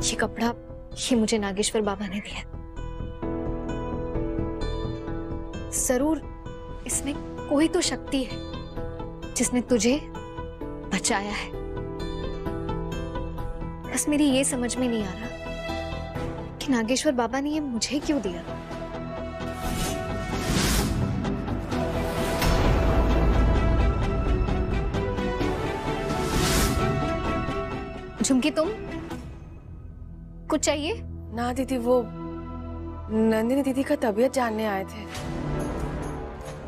ये कपड़ा ये मुझे नागेश्वर बाबा ने दिया। जरूर इसमें कोई तो शक्ति है जिसने तुझे बचाया है। बस मेरी ये समझ में नहीं आ रहा कि नागेश्वर बाबा ने ये मुझे क्यों दिया। झुमकी, तुम कुछ चाहिए? ना दीदी, वो नंदिनी दीदी का तबीयत जानने आए थे।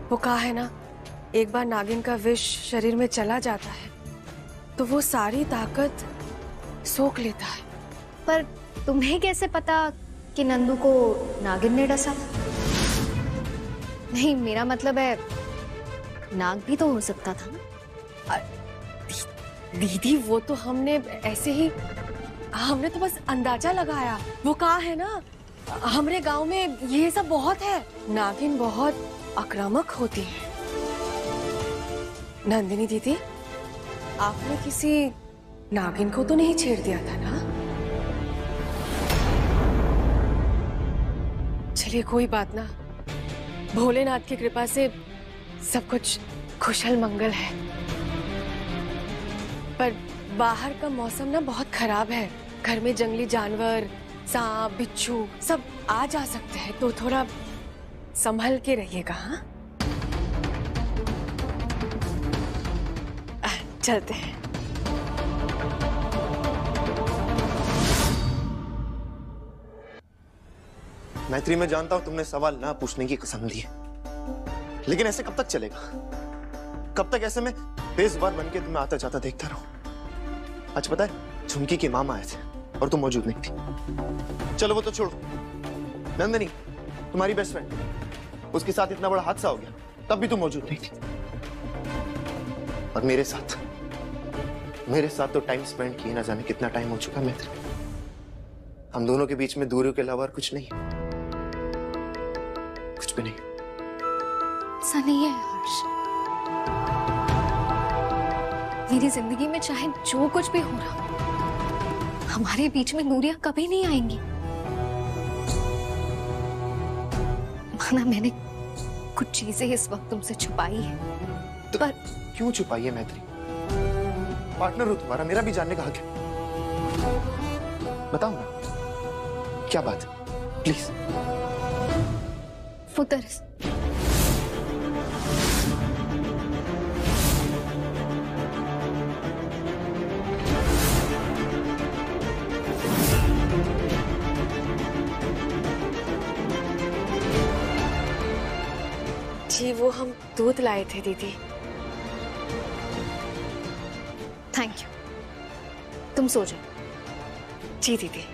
वो कहा है ना, एक बार नागिन का विष शरीर में चला जाता है तो वो सारी ताकत सोख लेता है। पर तुम्हें कैसे पता कि नंदू को नागिन ने डसा? नहीं, मेरा मतलब है नाग भी तो हो सकता था ना। दीदी वो तो हमने ऐसे ही, हमने तो बस अंदाजा लगाया। वो कहा है ना, हमारे गांव में ये सब बहुत है, नागिन बहुत आक्रामक होती है। नंदिनी दीदी, आपने किसी नागिन को तो नहीं छेड़ दिया था ना? चलिए कोई बात ना, भोलेनाथ की कृपा से सब कुछ कुशल मंगल है। पर बाहर का मौसम ना बहुत खराब है, घर में जंगली जानवर, सांप, बिच्छू सब आ जा सकते हैं, तो थोड़ा संभल के रहिएगा। हाँ, चलते हैं। मैत्री, मैं जानता हूं तुमने सवाल ना पूछने की कसम ली है, लेकिन ऐसे कब तक चलेगा? कब तक ऐसे में बेजुबान बन के तुम्हें आता जाता देखता रहूं? आज पता है, झुमकी के मामा आए थे और तुम मौजूद नहीं थी। चलो वो तो छोड़ो, नंदिनी तुम्हारी बेस्ट फ्रेंड, उसके साथ इतना बड़ा हादसा हो गया, तब भी तुम मौजूद नहीं थी। और मेरे साथ तो टाइम स्पेंड किए ना जाने कितना टाइम हो चुका मैत्री। हम दोनों के बीच में दूरियों के अलावा और कुछ नहीं, कुछ भी नहीं। ऐसा नहीं है हर्ष, मेरी जिंदगी में चाहे जो कुछ भी हो रहा, हमारे बीच में दूरियां कभी नहीं आएंगी। माना मैंने कुछ चीजें इस वक्त तुमसे छुपाई है, तो पर क्यों छुपाई है मैत्री? पार्टनर हो तुम्हारा, मेरा भी जानने का हक है। बताओ ना, क्या बात है? प्लीज। वो दरअसल जी, वो हम दूध लाए थे दीदी। थैंक यू, तुम सो जाओ। जी दीदी।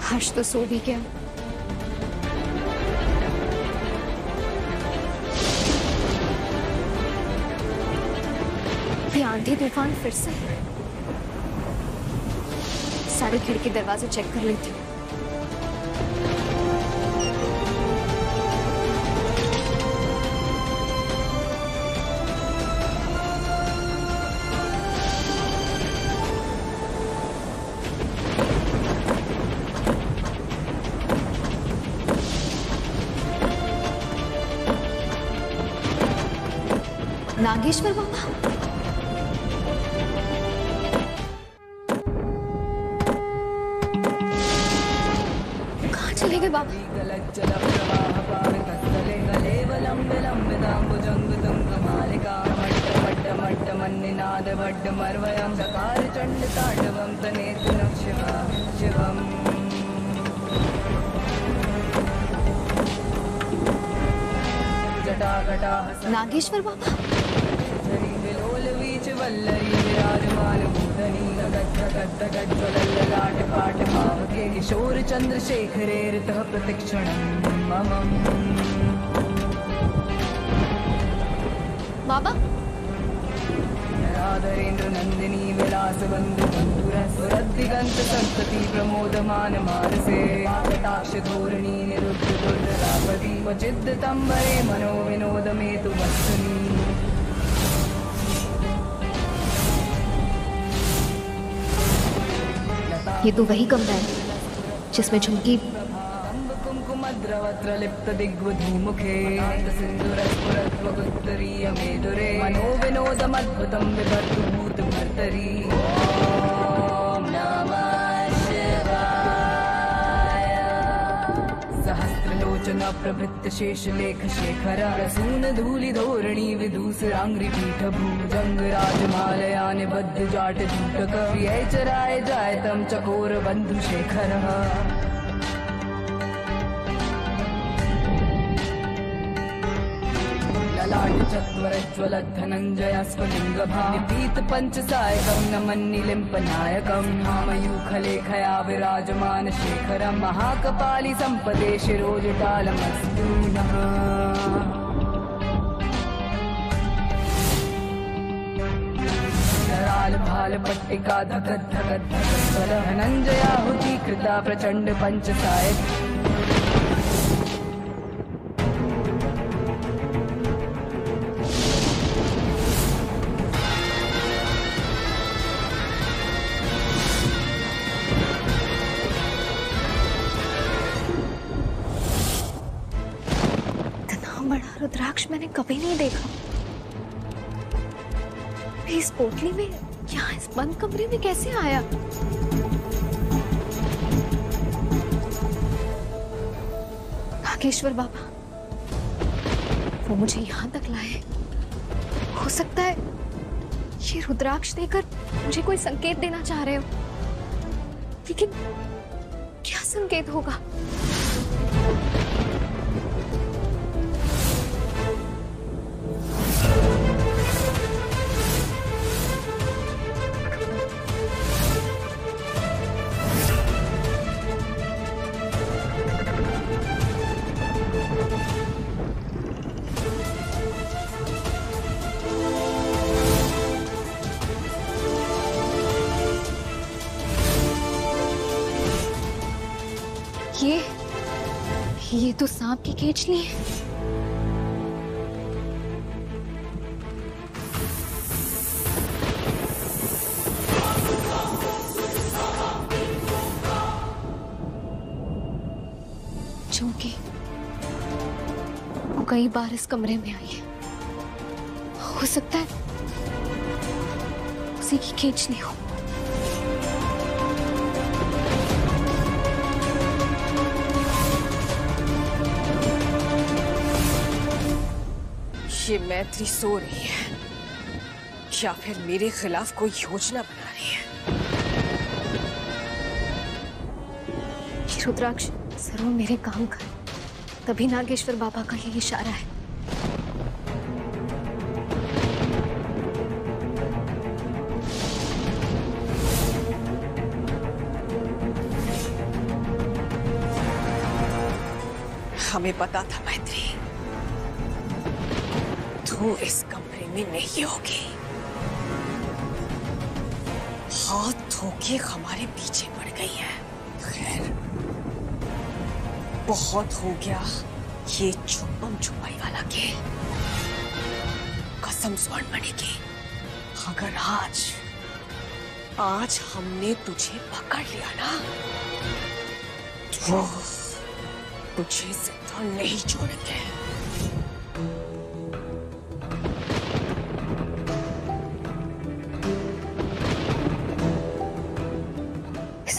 हर्ष तो सो भी गया। आंधी तूफान फिर से। सारे खिड़की दरवाजे चेक कर लेती हूँ। नागेश्वर बाबा, कहाँ चले गए बाबा? नागेश्वर बाबा, किशोर चंद्रशेखरेर्तः प्रतिक्षणं मम। बाबा राधाधरेन्द्र नंदिनी विलास बंधु बंधुरदिगंत संतति प्रमोदमान मानसे कटाक्ष धोरणी निरुद्ध दुर्धरापति वचिद्ध तंबरे मनो विनोद में तु वत्सनी। ये तो वही कमरा है जिसमें झुमकी कुमकुमद्रवत्र लिप्त दिग्वधूमुखे सिंधुरस्फुरत्वगुत्तरीय मेदुरे मनो विनोदमद्भुतं बिभर्तु भूतभर्तरी। ॐ नमः शिवाय। सहस्रलोचन प्रभृत्त शेषलेख शेखर रसून धूलि धोरणी विदूसरांग्रि पीठ भुजंग राजमालया निबद्ध जाट जूटक प्रिय चराय जायतं चकोर बंधु शेखर। ललाट चत्वरज्वल धनंजय स्फुलिंगभापीत पंचसायकं नमन्निलिम्पनायकं नामयूखलेखया विराजमान शेखरं महाकपालि संपदे शिरोजटालमस्तु नः। कराल भाल पट्टिका धगत धगत धगत धनंजयाहुति कृता प्रचंड पंचसायक। बड़ा रुद्राक्ष मैंने कभी नहीं देखा। इस पोटली में, यहाँ इस बंद कमरे में कैसे आया? नागेश्वर बाबा, वो मुझे यहाँ तक लाए। हो सकता है ये रुद्राक्ष देकर मुझे कोई संकेत देना चाह रहे हो, लेकिन क्या संकेत होगा? ये तो सांप की केचली है। चूंकि वो कई बार इस कमरे में आई है, हो सकता है उसी की केचली हो। ये मैत्री सो रही है या फिर मेरे खिलाफ कोई योजना बना रही है। ये रुद्राक्ष जरूर मेरे काम का है, तभी नागेश्वर बाबा का ये इशारा है। हमें पता था मैत्री, तू इस कमरे में नहीं होगी। हाथ धोके हमारे पीछे पड़ गई है। खैर, बहुत हो गया ये छुपम छुपाई वाला खेल। कसम स्वर्ण मणि की, अगर आज हमने तुझे पकड़ लिया ना, तो तुझे जिंदा नहीं छोड़ेंगे।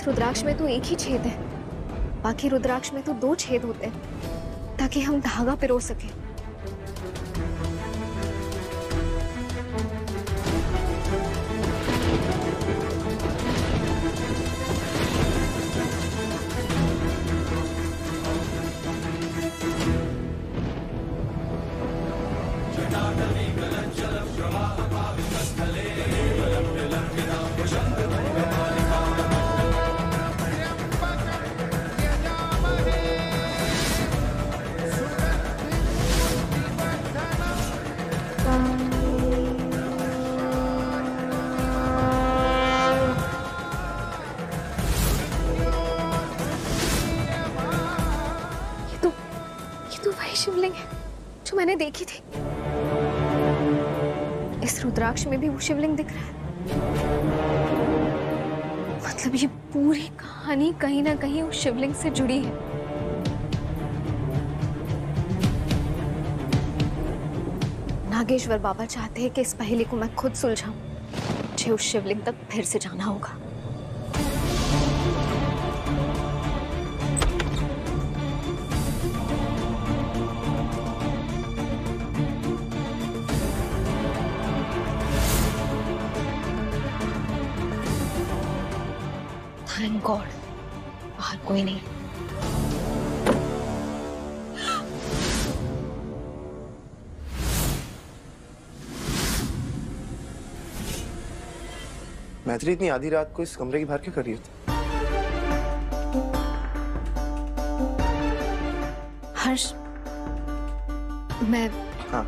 रुद्राक्ष में तो एक ही छेद है, बाकी रुद्राक्ष में तो 2 छेद होते हैं, ताकि हम धागा पिरो सकें। मैंने देखी थी। इस रुद्राक्ष में भी वो शिवलिंग दिख रहा है। मतलब ये पूरी कहानी कहीं ना कहीं उस शिवलिंग से जुड़ी है। नागेश्वर बाबा चाहते हैं कि इस पहेली को मैं खुद सुलझाऊं। मुझे उस शिवलिंग तक फिर से जाना होगा। थैंक गॉड बाहर कोई नहीं। मैत्री इतनी आधी रात को इस कमरे की बाहर क्यों कर रही है? हर्ष, मैं हाँ,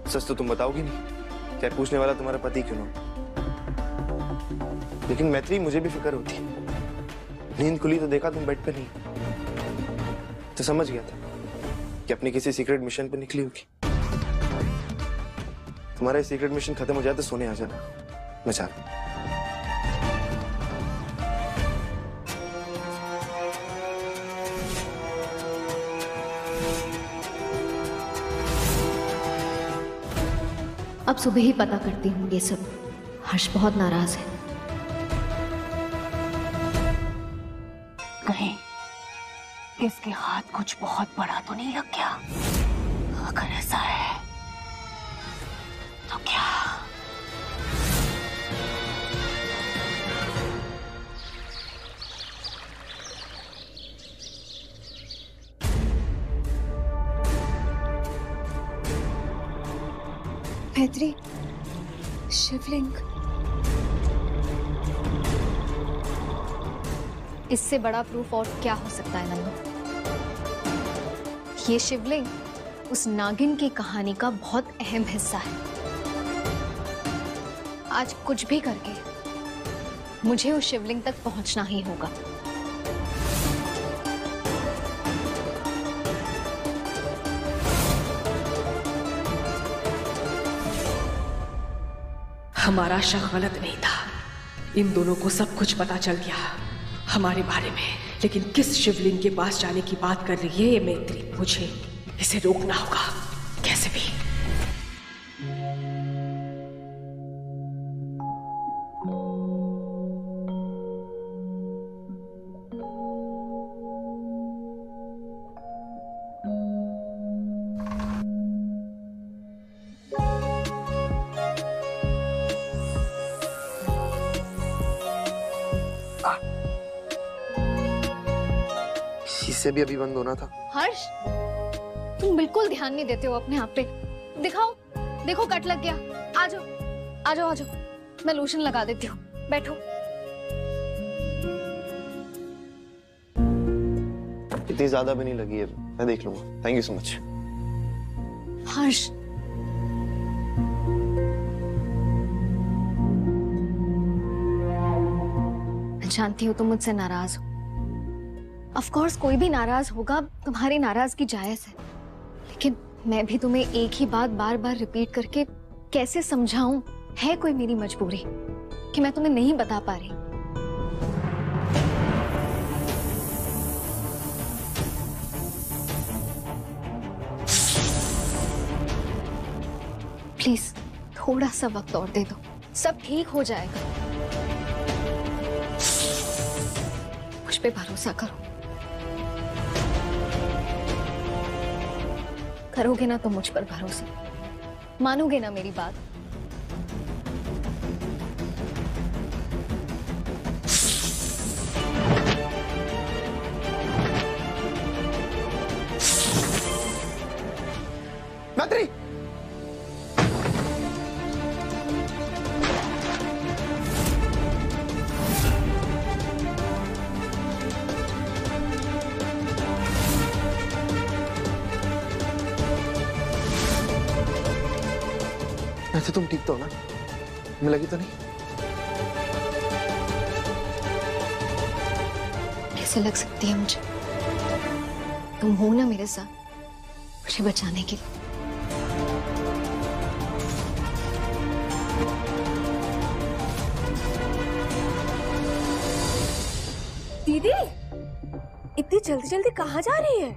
सच तो तुम बताओगी नहीं। क्या पूछने वाला तुम्हारा पति क्यों ना? लेकिन मैत्री, मुझे भी फिक्र होती है। नींद खुली तो देखा तुम बेड पे नहीं, तो समझ गया था कि अपनी किसी सीक्रेट मिशन पे निकली होगी। तुम्हारा सीक्रेट मिशन खत्म हो जाए तो सोने आ जाना, मैं चाहता हूं। अब सुबह ही पता करती हूँ ये सब। हर्ष बहुत नाराज है। कहीं इसके हाथ कुछ बहुत बड़ा तो नहीं लग गया? अगर ऐसा है तो क्या? मैत्री, शिवलिंग। इससे बड़ा प्रूफ और क्या हो सकता है नंदू? ये शिवलिंग उस नागिन की कहानी का बहुत अहम हिस्सा है। आज कुछ भी करके मुझे उस शिवलिंग तक पहुंचना ही होगा। हमारा शक गलत नहीं था। इन दोनों को सब कुछ पता चल गया हमारे बारे में। लेकिन किस शिवलिंग के पास जाने की बात कर रही है ये मैत्री? मुझे इसे रोकना होगा कैसे भी। से भी अभी बंद होना था। हर्ष, तुम बिल्कुल ध्यान नहीं देते हो अपने आप पे। दिखाओ, देखो कट लग गया। आ जाओ, आ जाओ, आ जाओ। मैं लोशन लगा देती हूँ, बैठो। इतनी ज्यादा भी नहीं लगी है, मैं देख लूंगा। Thank you so much. Harsh, मैं जानती हूँ तुम मुझसे नाराज हो। ऑफ कोर्स कोई भी नाराज होगा, तुम्हारी नाराजगी जायज है। लेकिन मैं भी तुम्हें एक ही बात बार बार रिपीट करके कैसे समझाऊं? है कोई मेरी मजबूरी कि मैं तुम्हें नहीं बता पा रही। प्लीज थोड़ा सा वक्त और दे दो, सब ठीक हो जाएगा। मुझ पे भरोसा करो। करोगे ना तो मुझ पर भरोसा, मानोगे ना मेरी बात? मैत्री, वैसे तुम ठीक तो हो ना? मैं लगी तो नहीं? कैसे लग सकती है मुझे? तुम हो ना मेरे साथ, मुझे बचाने के लिए। जल्दी जल्दी कहाँ जा रही है?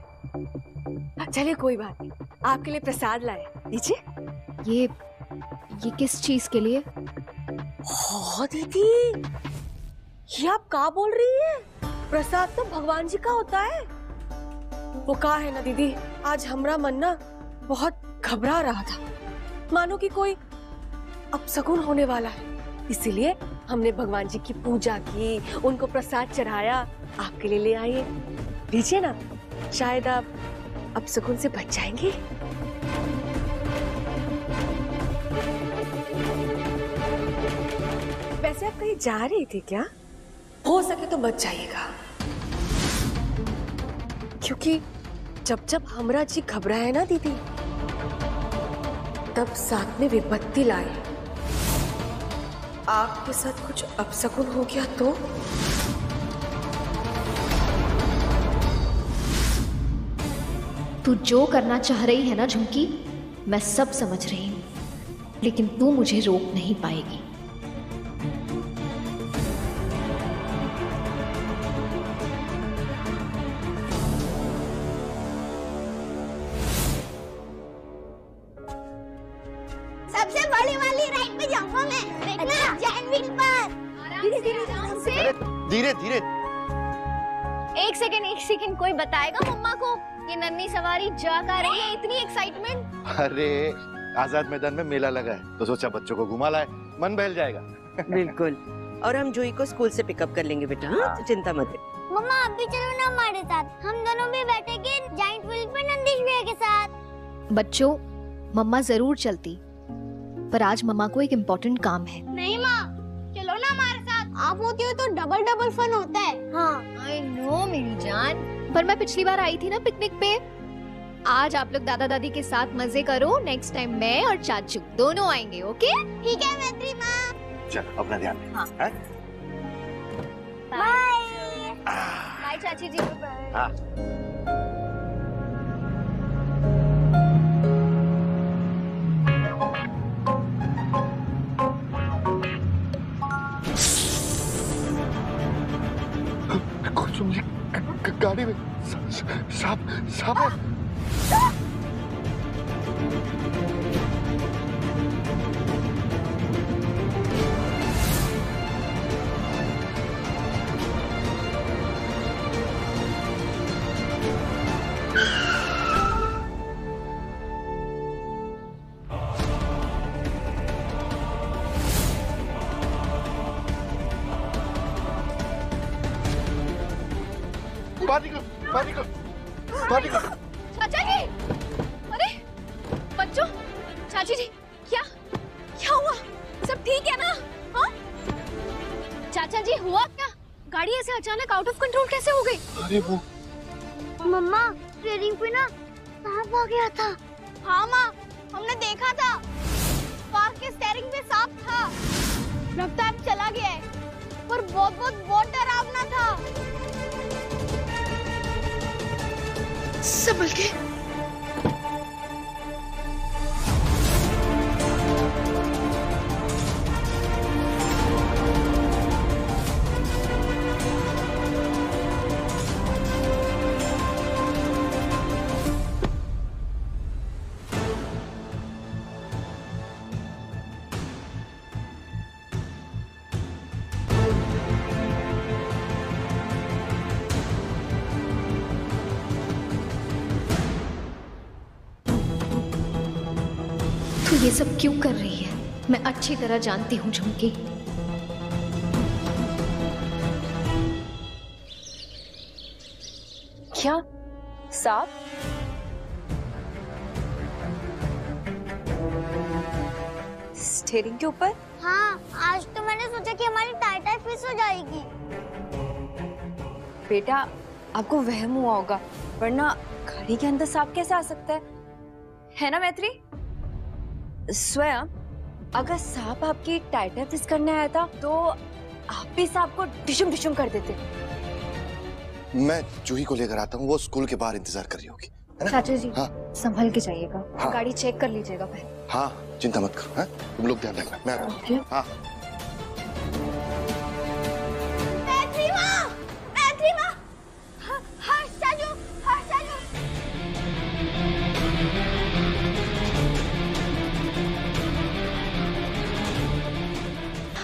चलिए कोई बात नहीं, आपके लिए प्रसाद लाए, लीजिए। ये किस चीज के लिए? हो दीदी, ये आप क्या बोल रही है? प्रसाद तो भगवान जी का होता है। वो कहा है ना दीदी, आज हमरा मन ना बहुत घबरा रहा था, मानो कि कोई अपशकुन होने वाला है। इसीलिए हमने भगवान जी की पूजा की, उनको प्रसाद चढ़ाया, आपके लिए ले आए। लीजिए ना, शायद आप अपशकुन से बच जाएंगी। वैसे आप कहीं जा रही थी क्या? हो सके तो बच जाइएगा, क्योंकि जब जब हमरा जी घबराए ना दीदी, तब साथ में विपत्ति लाए। आपके साथ कुछ अपशकुन हो गया तो? तू जो करना चाह रही है ना झुमकी, मैं सब समझ रही हूँ, लेकिन तू मुझे रोक नहीं पाएगी। सबसे बड़ी वाली राइड पे जाऊंगा मैं, देखना, जैन व्हील पर। धीरे धीरे। एक सेकंड, कोई बताएगा मम्मा को ये नन्ही सवारी जा कर रही है? इतनी एक्साइटमेंट। अरे आजाद मैदान में मेला लगा है तो सोचा बच्चों को घुमा लाए, मन बहल जाएगा। बिल्कुल, और हम जूही को स्कूल से पिकअप कर लेंगे बेटा। हाँ, तो चिंता मत कर। मम्मा आप भी चलो ना हमारे साथ, हम दोनों भी बैठेंगे जाइंट व्हील पे नंदीश भैया के साथ। बच्चों, मम्मा जरूर चलती, पर आज मम्मा को एक इम्पोर्टेंट काम है। नहीं माँ, चलो ना हमारे साथ, आप होती हो तो डबल फन होता है। हाँ आई नो मेरी जान, पर मैं पिछली बार आई थी ना पिकनिक पे। आज आप लोग दादा दादी के साथ मजे करो, नेक्स्ट टाइम मैं और चाचू दोनों आएंगे, ओके? ठीक है मैत्री माँ। चल अपना ध्यान रख। हाँ। हैं? बाय बाय चाची जी। हाँ। कुछ मुझे गाड़ी में सांप है। पानी को। चाचा जी, अरे बच्चों, चाची जी, क्या हुआ? सब ठीक है ना? हाँ? चाचा जी हुआ क्या? गाड़ी ऐसे अचानक आउट ऑफ कंट्रोल कैसे हो गई? अरे वो मम्मा, स्टीयरिंग पे ना सांप आ गया था। हाँ माँ, हमने देखा था, कार के स्टीयरिंग पे सांप था। लगता है चला गया है, पर बहुत डरावना था। संभल के। ये सब क्यों कर रही है? मैं अच्छी तरह जानती हूँ झुमकी। क्या सांप? स्टीयरिंग के ऊपर? हाँ, आज तो मैंने सोचा कि हमारी टाई फिश हो जाएगी। बेटा, आपको वहम हुआ होगा, वरना गाड़ी के अंदर सांप कैसे आ सकता है ना मैत्री? स्वयं अगर सांप आपकी टाइटर फिश करने आया था तो आप भी सांप को डिशुम कर देते। मैं जूही को लेकर आता हूँ, वो स्कूल के बाहर इंतजार कर रही होगी, है ना? चाचा जी, हाँ। संभल के जाइएगा। हाँ। गाड़ी चेक कर लीजिएगा पहले। हाँ, चिंता मत करो। हैं? तुम लोग ध्यान रखना, मैं आता हूँ। हाँ। मैत्री माँ, हर्ष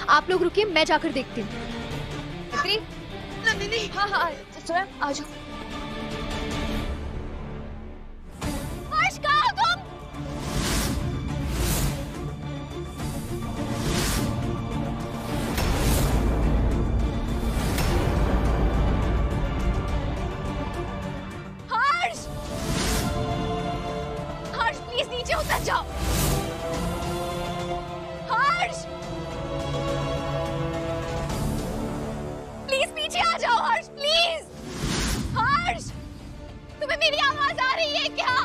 आप लोग रुकिए, मैं जाकर देखती हूँ। नंदिनी, हाँ हाँ सुना, आ जाओ। हर्ष, कहाँ हो तुम? हर्ष, हर्ष प्लीज नीचे उतर जाओ। हर्ष प्लीज नीचे आ जाओ। हर्ष प्लीज। हर्ष, तुम्हें मेरी आवाज आ रही है क्या?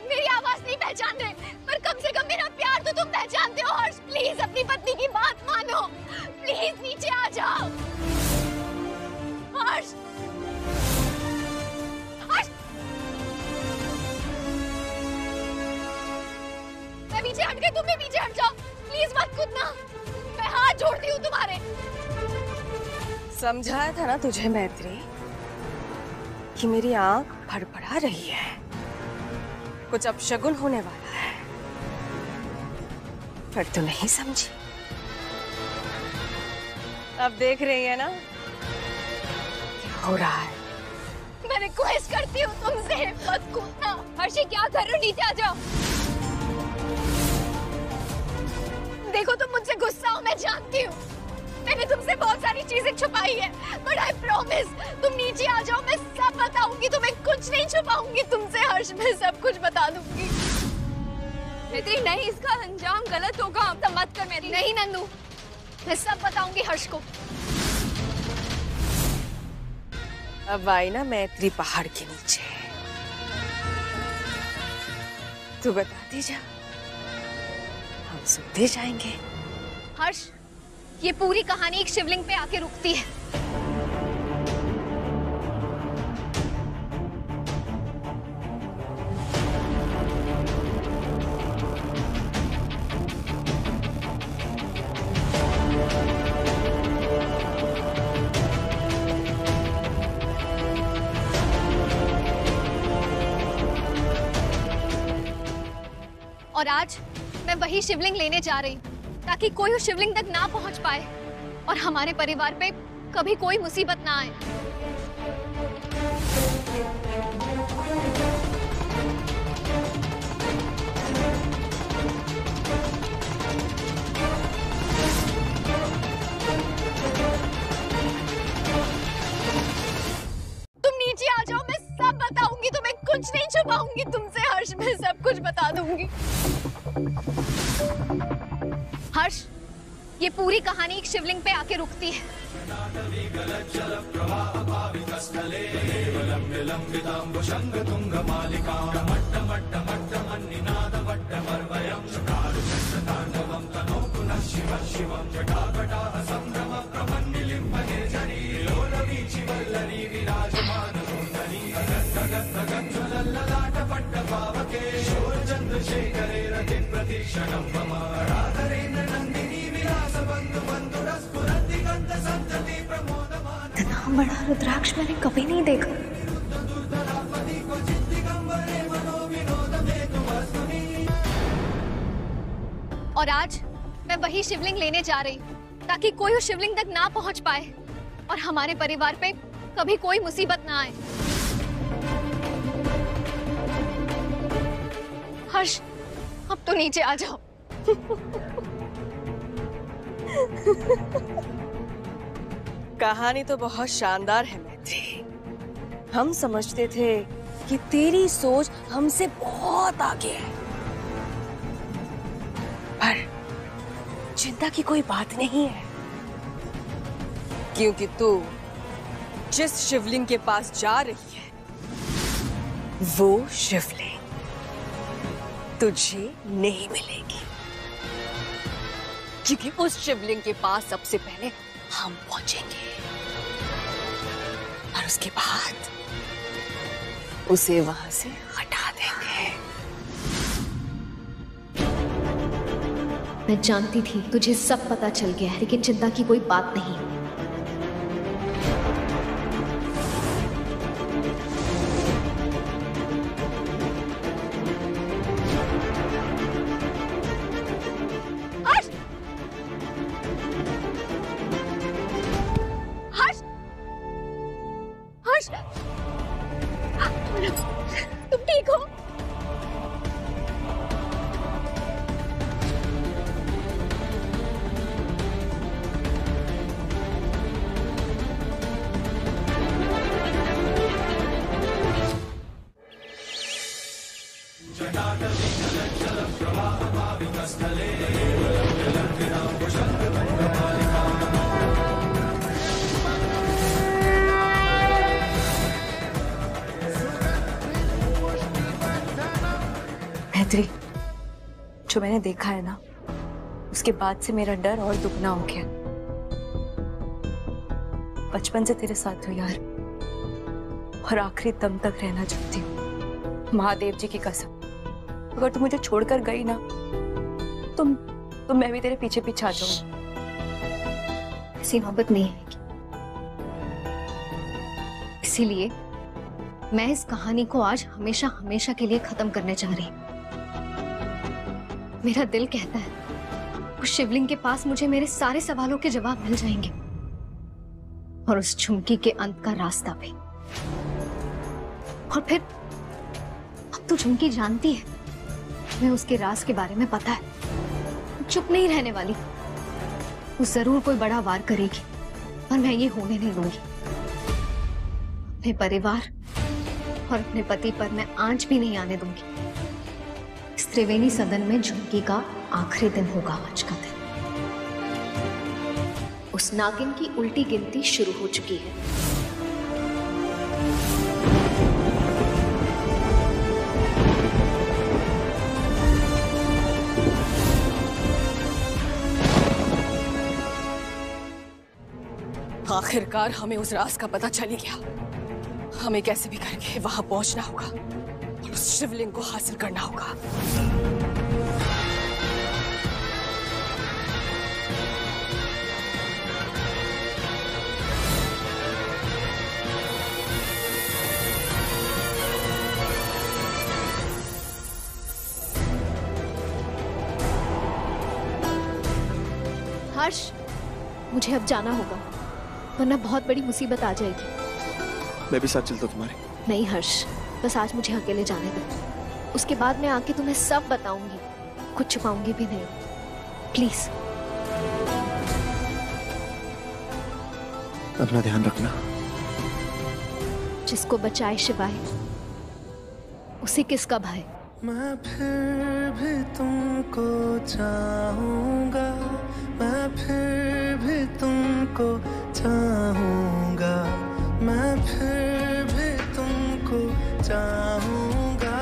मेरी आवाज नहीं पहचान रहे, पर कम से कम मेरा प्यार तो तुम पहचानते हो। हर्ष प्लीज अपनी पत्नी की बात मानो, प्लीज नीचे आ जाओ। हर्ष, हर्ष, मैं पीछे हट गई, तुम भी पीछे हट जाओ प्लीज, मत कूदना, मैं हाथ जोड़ती हूँ तुम्हारे। समझाया था ना तुझे मैत्री कि मेरी आंख फड़फड़ा रही है, कुछ अपशगुन होने वाला है, पर तू नहीं समझी। अब देख रही है ना क्या हो रहा है। मैं रिक्वेस्ट करती हूँ तुमसे, मत कूदना। हर्षी क्या कर रहे हो, नीचे आ जाओ। देखो तुम मुझसे गुस्सा हो, मैं जानती हूँ, मैंने तुमसे बहुत सारी चीजें छुपाई है, बट आई प्रॉमिस तुम नीचे आ जाओ, मैं सब बताऊंगी तुम्हें, कुछ नहीं छुपाऊंगी तुमसे। हर्ष, मैं सब कुछ बता दूंगी। मैत्री नहीं, इसका अंजाम गलत होगा, अब मत कर मैत्री। नहीं नंदू, मैं सब बताऊंगी हर्ष को। अब आई ना मैत्री पहाड़ के नीचे, तू बताती जा, हम सुनते जाएंगे। हर्ष, ये पूरी कहानी एक शिवलिंग पे आके रुकती है। और आज मैं वही शिवलिंग लेने जा रही हूँ, ताकि कोई उस शिवलिंग तक ना पहुंच पाए और हमारे परिवार पे कभी कोई मुसीबत ना आए। तुम नीचे आ जाओ, मैं सब बताऊंगी तुम्हें, कुछ नहीं छुपाऊंगी तुमसे। हर्ष, मैं सब कुछ बता दूंगी। हर्ष, ये पूरी कहानी एक शिवलिंग पे आके रुकती है। इतना बड़ा रुद्राक्ष मैंने कभी नहीं देखा। और आज मैं वही शिवलिंग लेने जा रही हूँ, ताकि कोई उस शिवलिंग तक ना पहुंच पाए और हमारे परिवार पे कभी कोई मुसीबत ना आए। हर्ष, अब तो नीचे आ जाओ। कहानी तो बहुत शानदार है मैत्री। हम समझते थे कि तेरी सोच हमसे बहुत आगे है, पर चिंता की कोई बात नहीं है, क्योंकि तू जिस शिवलिंग के पास जा रही है, वो शिवलिंग तुझे नहीं मिलेगी, क्योंकि उस शिवलिंग के पास सबसे पहले हम पहुंचेंगे और उसके बाद उसे वहां से हटा देंगे। मैं जानती थी तुझे सब पता चल गया है, लेकिन चिंता की कोई बात नहीं। मैत्री, जो मैंने देखा है ना, उसके बाद से मेरा डर और दुगना हो गया। बचपन से तेरे साथ हूँ यार, और आखिरी दम तक रहना चाहती हूँ। महादेव जी की कसम, अगर तू मुझे छोड़कर गई ना, तो मैं भी तेरे पीछे पीछे आ जाऊंगी। ऐसी मोहब्बत नहीं आएगी। इसीलिए मैं इस कहानी को आज हमेशा हमेशा के लिए खत्म करने जा रही हूँ। मेरा दिल कहता है उस शिवलिंग के पास मुझे मेरे सारे सवालों के जवाब मिल जाएंगे, और उस झुमकी के अंत का रास्ता भी। और फिर अब तो झुमकी जानती है, मैं उसके राज के बारे में पता है। चुप नहीं रहने वाली, वो जरूर कोई बड़ा वार करेगी, पर मैं ये होने नहीं दूंगी। अपने परिवार और अपने पति पर मैं आंच भी नहीं आने दूंगी। इस त्रिवेणी सदन में झुमकी का आखिरी दिन होगा आज का दिन। उस नागिन की उल्टी गिनती शुरू हो चुकी है। आखिरकार हमें उस राज का पता चल ही गया। हमें कैसे भी करके वहां पहुंचना होगा और उस शिवलिंग को हासिल करना होगा। हर्ष, मुझे अब जाना होगा, वरना बहुत बड़ी मुसीबत आ जाएगी। मैं भी साथ चलता हूं तुम्हारे। नहीं हर्ष, बस आज मुझे अकेले जाने दो। उसके बाद मैं आके तुम्हें सब बताऊंगी, कुछ छुपाऊंगी भी नहीं। प्लीज। अपना ध्यान रखना। जिसको बचाए शिवाय, उसे किसका भय। मैं फिर भी तुमको चाहूंगा, मैं फिर भी तुमको चाहूंगा, मैं फिर भी तुमको चाहूंगा,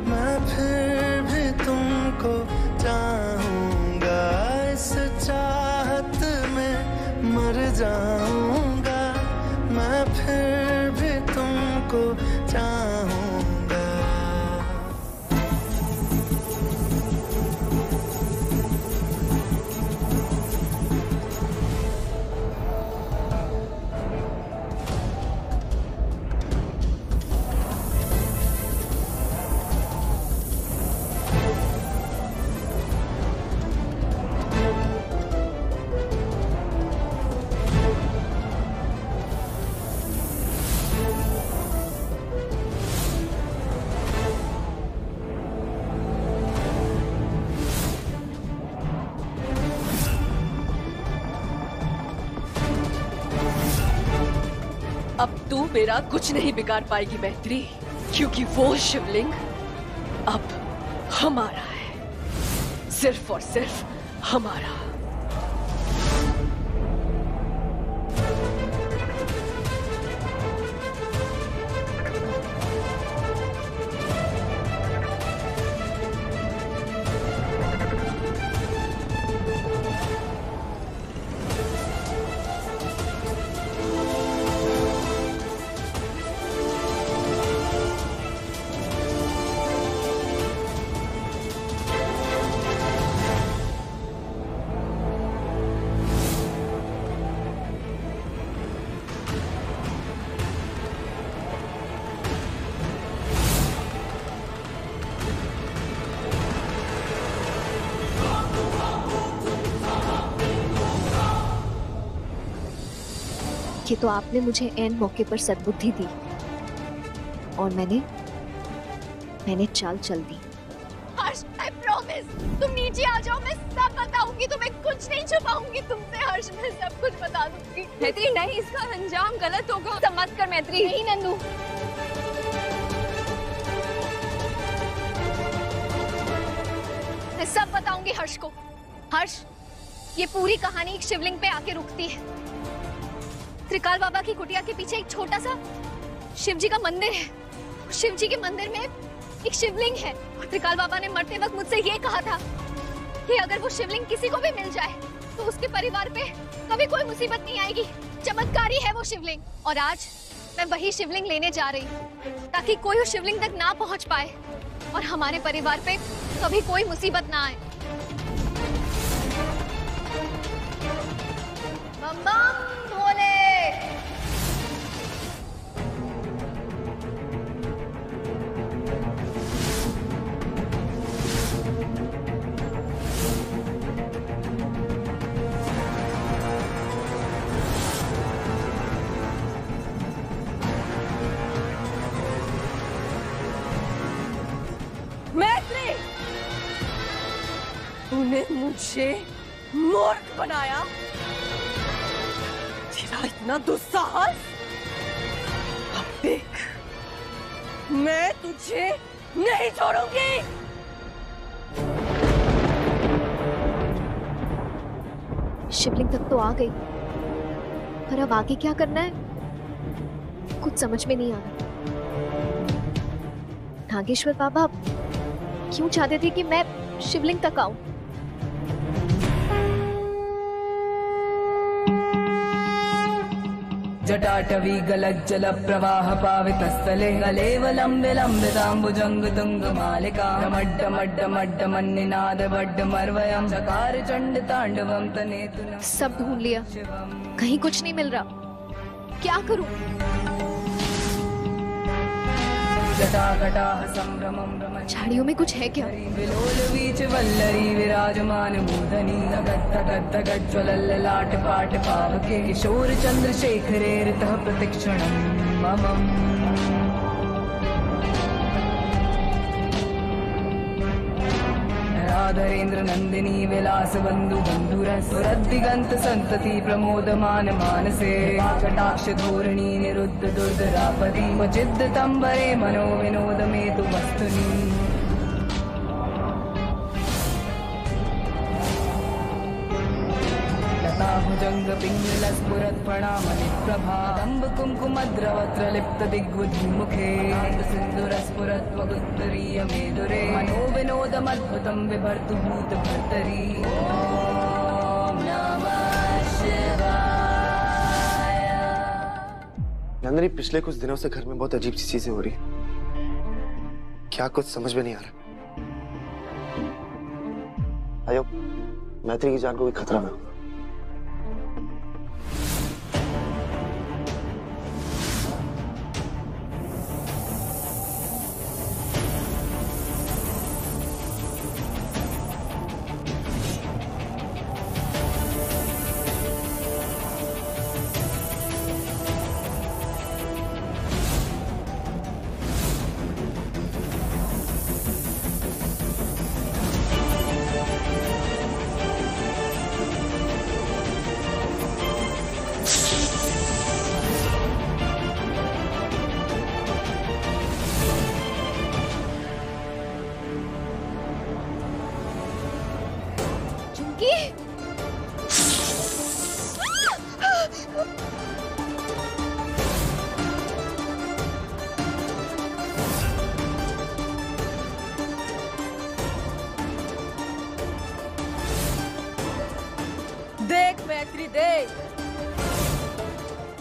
मैं फिर भी तुमको चाहूंगा। इस चाहत में मर जाऊंगा, मैं फिर भी तुमको चाहूंगा। अब तू मेरा कुछ नहीं बिगाड़ पाएगी मैत्री, क्योंकि वो शिवलिंग अब हमारा है, सिर्फ और सिर्फ हमारा। ये तो आपने मुझे ऐन मौके पर सद्बुद्धि दी, और मैंने चाल चल दी। हर्ष, I promise, तुम नीचे आ जाओ, मैं सब बताऊंगी तुम्हें, कुछ नहीं छुपाऊंगी तुमसे। हर्ष, मैं सब कुछ बता दूंगी। मैत्री नहीं, इसका अंजाम गलत होगा। सब मत कर मैत्री। नहीं नंदू, मैं सब बताऊंगी हर्ष को। हर्ष, ये पूरी कहानी एक शिवलिंग पे आके रुकती है। त्रिकाल बाबा की कुटिया के पीछे एक छोटा सा शिव जी का मंदिर है। शिव जी के मंदिर में एक शिवलिंग है और त्रिकाल बाबा ने मरते वक्त मुझसे ये कहा था कि अगर वो शिवलिंग किसी को भी मिल जाए तो उसके परिवार पे कभी कोई मुसीबत नहीं आएगी। चमत्कारी है वो शिवलिंग। और आज मैं वही शिवलिंग लेने जा रही हूँ ताकि कोई उस शिवलिंग तक ना पहुँच पाए और हमारे परिवार पे कभी कोई मुसीबत ना आए। बम बम भोले। मैत्री, तूने मुझे मूर्ख बनाया। तेरा इतना दुस्साहस। अब देख, मैं तुझे नहीं छोड़ूंगी। शिवलिंग तक तो आ गई, पर अब आगे क्या करना है कुछ समझ में नहीं आ रहा। नागेश्वर बाबा क्यों चाहते थे कि मैं शिवलिंग तक आऊं? जटाटवी गलज्जल प्रवाह पावितस्थले गलेवलम्बे लम्बिताम्बुजंग तुंग मालिका मड्ड मर्वयं चकार चंड तांडवं तनेतुना। सब ढूंढ लिया, कहीं कुछ नहीं मिल रहा। क्या करूं? जटाकटाह संभ्रमं झाड़ियों में कुछ है क्या? विलोल बीच वल्लरी विराजमान मूर्धनि तगत ज्वलल्ललाट पाट पावके किशोर चंद्रशेखरे ऋतः प्रतिक्षणं ममम्। राधरेन्द्र नंदिनी विलास बंधु बंधुरदिगंत संतति प्रमोदमान मानसे कटाक्ष धोरणी निरुद्ध दुर्धरापति क्वचिद् तंबरे मनो विनोद में तु वस्तुनि। भुजंग पिंगल स्फुरत् प्रणामनि प्रभा दंब कुंकुमद्रवत्र लिप्त दिग्वधू मुखे सिंधुर स्फुरत् वगुत्तरीय मेदुरे मनो विनोदमद्भुतं विभर्तु भूत भर्तरी। ओम नमः शिवाय। नंदिनी, पिछले कुछ दिनों से घर में बहुत अजीब सी चीजें हो रही। क्या कुछ समझ में नहीं आ रहा। आयो, मैत्री की जान को भी खतरा है। देख मैत्री, देख,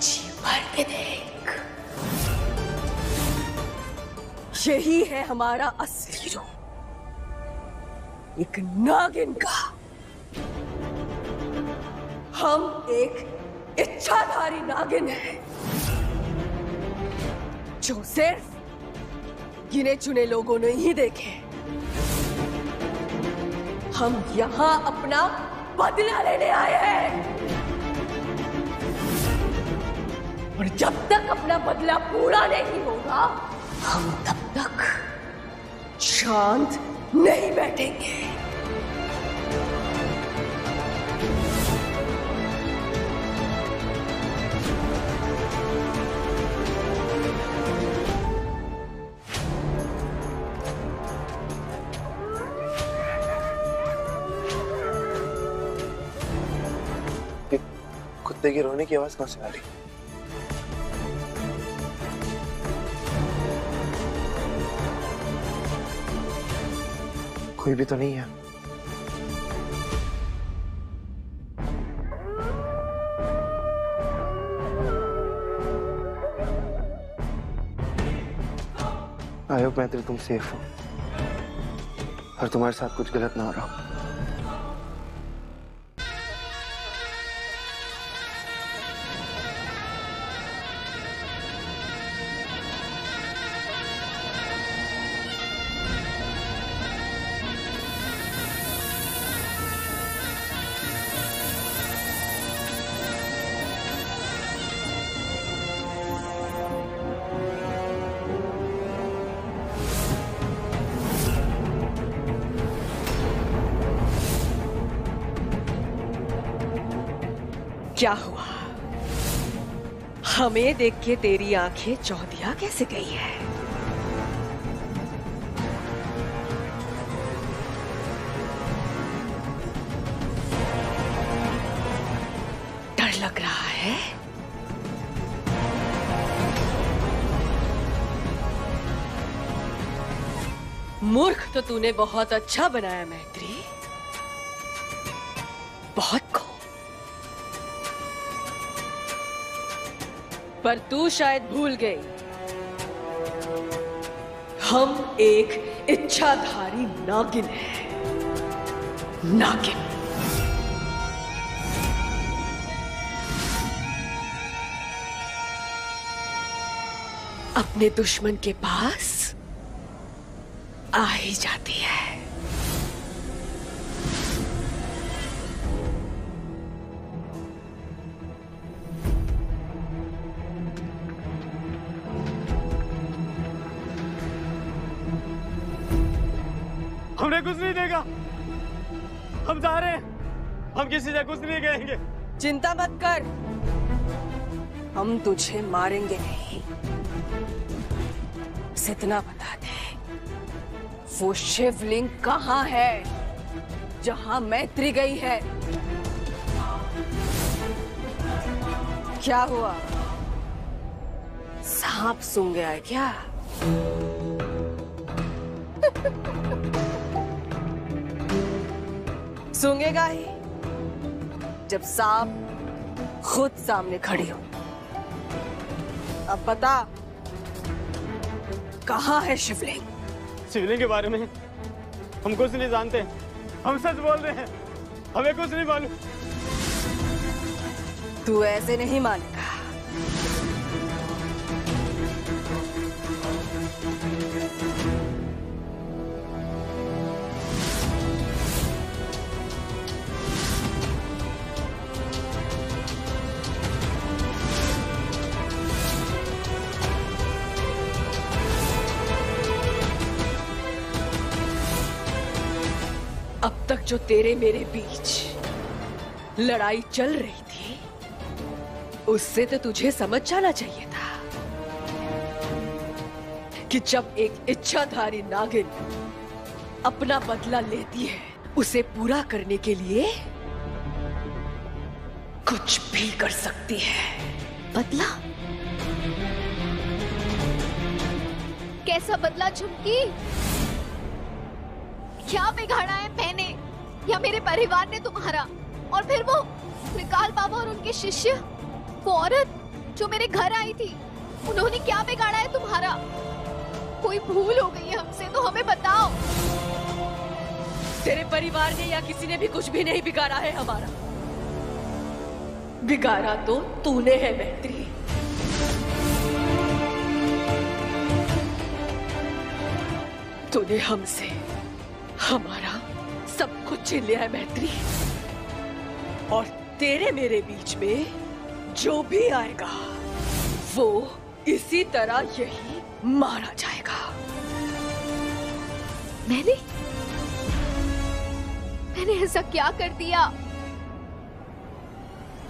जी भर के देख। यही है हमारा असली रूप, एक नागिन का। हम एक इच्छाधारी नागिन है जो सिर्फ गिने चुने लोगों ने ही देखे। हम यहाँ अपना बदला लेने आए हैं और जब तक अपना बदला पूरा नहीं होगा हम तब तक शांत नहीं बैठेंगे। कुत्ते की रोने की आवाज कहां से आ रही? कोई भी तो नहीं है। आई होप मैत्री तुम सेफ हो और तुम्हारे साथ कुछ गलत ना हो रहा हो। क्या हुआ? हमें देख के तेरी आंखें चौधिया कैसे गई है? डर लग रहा है? मूर्ख तो तूने बहुत अच्छा बनाया मैत्री, बहुत खूब। पर तू शायद भूल गई, हम एक इच्छाधारी नागिन हैं। नागिन। अपने दुश्मन के पास आ ही जाती है। हमने कुछ नहीं देखा, हम जा रहे हैं, हम किसी से कुछ नहीं कहेंगे। चिंता मत कर, हम तुझे मारेंगे नहीं। बस इतना बता दे, वो शिवलिंग कहाँ है जहां मैत्री गई है? क्या हुआ? सांप सूंघ गया है क्या? सूंघेगा ही जब सांप खुद सामने खड़ी हो। अब बता, कहाँ है शिवलिंग? शिवलिंग के बारे में हम कुछ नहीं जानते, हम सच बोल रहे हैं, हमें कुछ नहीं मालूम। तू ऐसे नहीं मानेगा। अब तक जो तेरे मेरे बीच लड़ाई चल रही थी, उससे तो तुझे समझ जाना चाहिए था कि जब एक इच्छाधारी नागिन अपना बदला लेती है, उसे पूरा करने के लिए कुछ भी कर सकती है। बदला? कैसा बदला झुमकी? क्या बिगाड़ा है मैंने या मेरे परिवार ने तुम्हारा? और फिर वो त्रिकाल बाबा और उनके शिष्य, वो औरत जो मेरे घर आई थी, उन्होंने क्या बिगाड़ा है तुम्हारा? कोई भूल हो गई है हमसे तो हमें बताओ। तेरे परिवार ने या किसी ने भी कुछ भी नहीं बिगाड़ा है हमारा। बिगाड़ा तो तूने है मैत्री। तूने हमसे हमारा सब कुछ छीन लिया है मैत्री, और तेरे मेरे बीच में जो भी आएगा वो इसी तरह यही मारा जाएगा। मैंने ऐसा क्या कर दिया?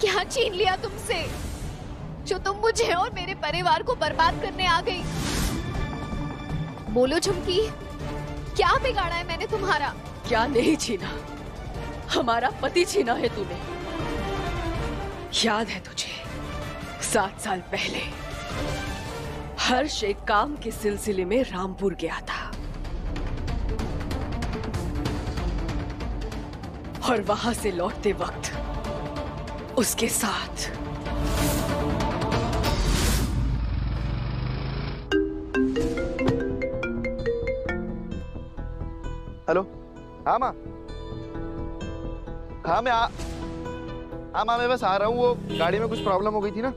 क्या छीन लिया तुमसे जो तुम मुझे और मेरे परिवार को बर्बाद करने आ गई? बोलो झुमकी, क्या बिगाड़ा है मैंने तुम्हारा? क्या नहीं छीना? हमारा पति छीना है तूने। याद है तुझे 7 साल पहले हर्ष एक काम के सिलसिले में रामपुर गया था और वहां से लौटते वक्त उसके साथ हेलो। हाँ माँ, हाँ माँ मैं बस आ रहा हूँ। वो गाड़ी में कुछ प्रॉब्लम हो गई थी ना।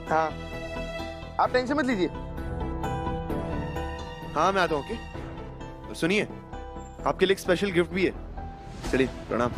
हाँ आप टेंशन मत लीजिए। हाँ मैं आता हूँ। ओके और सुनिए, आपके लिए एक स्पेशल गिफ्ट भी है। चलिए प्रणाम।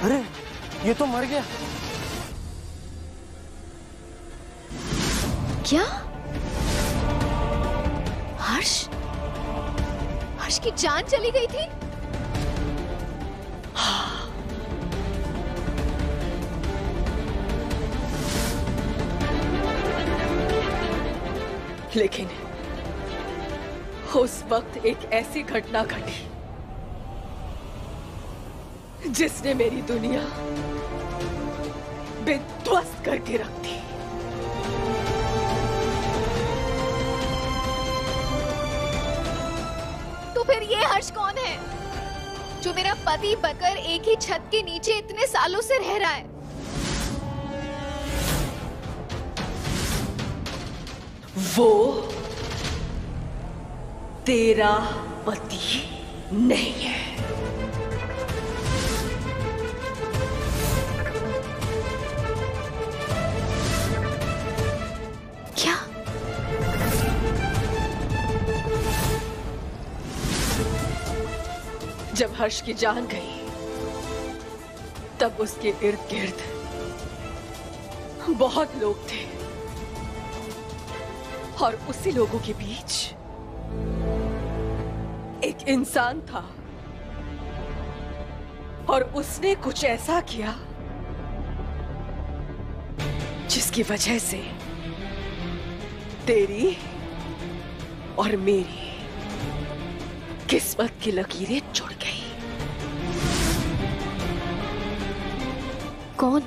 अरे ये तो मर गया। क्या? हर्ष? हर्ष की जान चली गई थी? लेकिन उस वक्त एक ऐसी घटना घटी जिसने मेरी दुनिया बेध्वस्त करके रख दी। तो फिर ये हर्ष कौन है जो मेरा पति बनकर एक ही छत के नीचे इतने सालों से रह रहा है? वो तेरा पति नहीं है। क्या? जब हर्ष की जान गई तब उसके इर्द गिर्द बहुत लोग थे और उसी लोगों के बीच एक इंसान था और उसने कुछ ऐसा किया जिसकी वजह से तेरी और मेरी किस्मत की लकीरें जुड़ गई। कौन?